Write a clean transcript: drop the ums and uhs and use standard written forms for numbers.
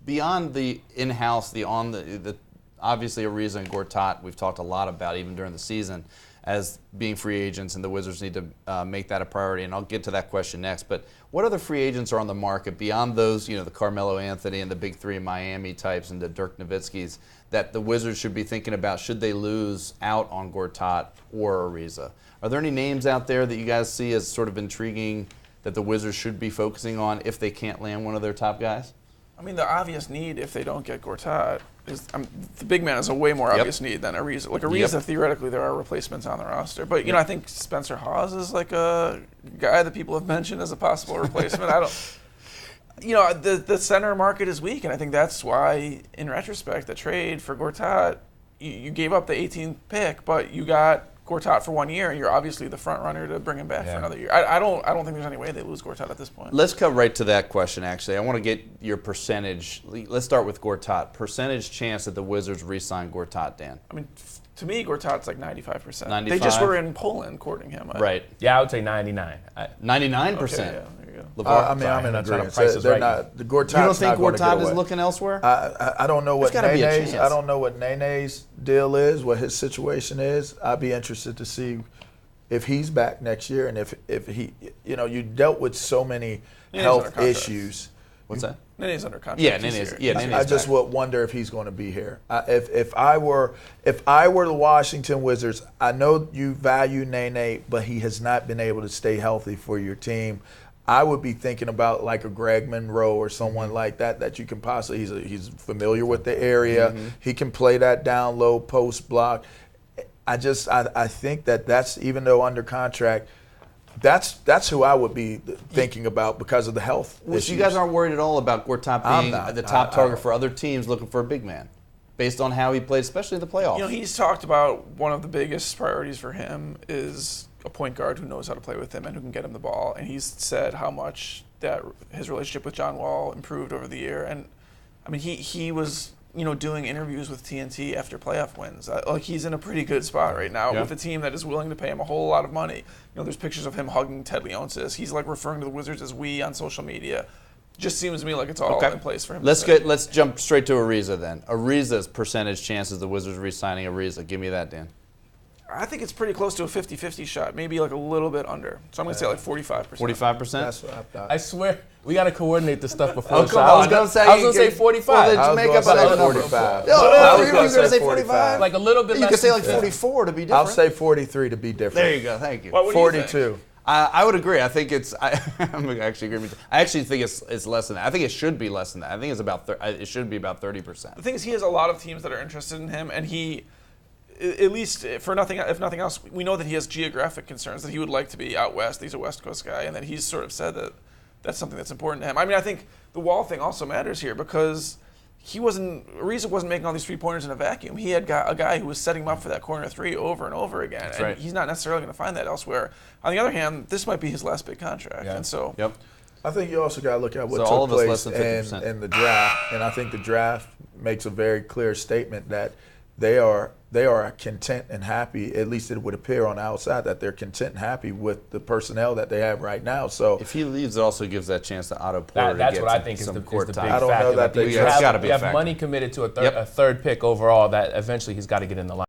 beyond the in-house, the obviously Ariza and Gortat, we've talked a lot about even during the season as being free agents, and the Wizards need to make that a priority. And I'll get to that question next. But what other free agents are on the market beyond those, the Carmelo Anthony and the big three in Miami types and the Dirk Nowitzkis that the Wizards should be thinking about should they lose out on Gortat or Ariza? Are there any names out there that you guys see as sort of intriguing that the Wizards should be focusing on if they can't land one of their top guys? I mean, the obvious need if they don't get Gortat is the big man is a way more obvious need than Ariza. Like Ariza, theoretically, there are replacements on the roster, but I think Spencer Hawes is like a guy that people have mentioned as a possible replacement. I don't. The center market is weak, and I think that's why, in retrospect, the trade for Gortat, you gave up the 18th pick, but you got Gortat for 1 year, and you're obviously the front runner to bring him back for another year. I don't think there's any way they lose Gortat at this point. Let's cut right to that question, actually. I want to get your percentage. Let's start with Gortat. Percentage chance that the Wizards re-sign Gortat, Dan? I mean, to me, Gortat's like 95%. 95? They just were in Poland courting him. Right. Yeah, I would say 99. 99%? Okay, yeah, there you go. I'm in agreement. They're not, the Gortat's you don't think not Gortat is looking elsewhere? I don't know what Nene's deal is, what his situation is. I'd be interested to see if he's back next year, and if he, you dealt with so many health issues. What's that? Nene's under contract. Yeah, Nene's. I just would wonder if he's going to be here. If I were the Washington Wizards, I know you value Nene, but he has not been able to stay healthy for your team. I would be thinking about like a Greg Monroe or someone like that you can possibly. He's familiar with the area. Mm-hmm. He can play that down low post block. I think that's, even though under contract, that's who I would be thinking about because of the health issues. You guys aren't worried at all about Gortat being the top target for other teams looking for a big man, based on how he played, especially in the playoffs. He's talked about one of the biggest priorities for him is a point guard who knows how to play with him and who can get him the ball. And he's said how much that his relationship with John Wall improved over the year. And I mean, he was doing interviews with TNT after playoff wins. He's in a pretty good spot right now with a team that is willing to pay him a whole lot of money. There's pictures of him hugging Ted Leonsis. He's like referring to the Wizards as "we" on social media. Just seems to me like it's all in place for him. Let's jump straight to Ariza then. Ariza's percentage chances the Wizards re-signing Ariza. Give me that, Dan. I think it's pretty close to a 50-50 shot, maybe like a little bit under. So I'm going to say like 45%. 45%? That's what I thought. I swear, we got to coordinate this stuff before the show. I was going to say 45. Well, make up another 45. No, I was you were going to say 45? Like a little bit less. You could say like 44 to be different. I'll say 43 to be different. There you go. Thank you. What 42. I would agree. I think it's. I'm actually agree with you. I actually think it's less than that. I think it should be less than that. I think it's about. It should be about 30%. The thing is, he has a lot of teams that are interested in him, and he, at least if nothing else, we know that he has geographic concerns, that he would like to be out west. He's a West Coast guy, and that he's sort of said that that's something that's important to him. I mean, I think the Wall thing also matters here because Ariza wasn't making all these three-pointers in a vacuum. He had got a guy who was setting him up for that corner three over and over again. That's and right. He's not necessarily going to find that elsewhere. On the other hand, this might be his last big contract. Yeah. And so I think you also got to look at what all took of us place less than 50%. in the draft. And I think the draft makes a very clear statement that they are content and happy, at least it would appear on the outside, that they're content and happy with the personnel that they have right now. So if he leaves, it also gives that chance to Otto Porter That's to get what I think is the big court time. factor. I don't know that Like, they you just have, gotta be you a have factor. money committed to a third pick overall that eventually he's got to get in the line.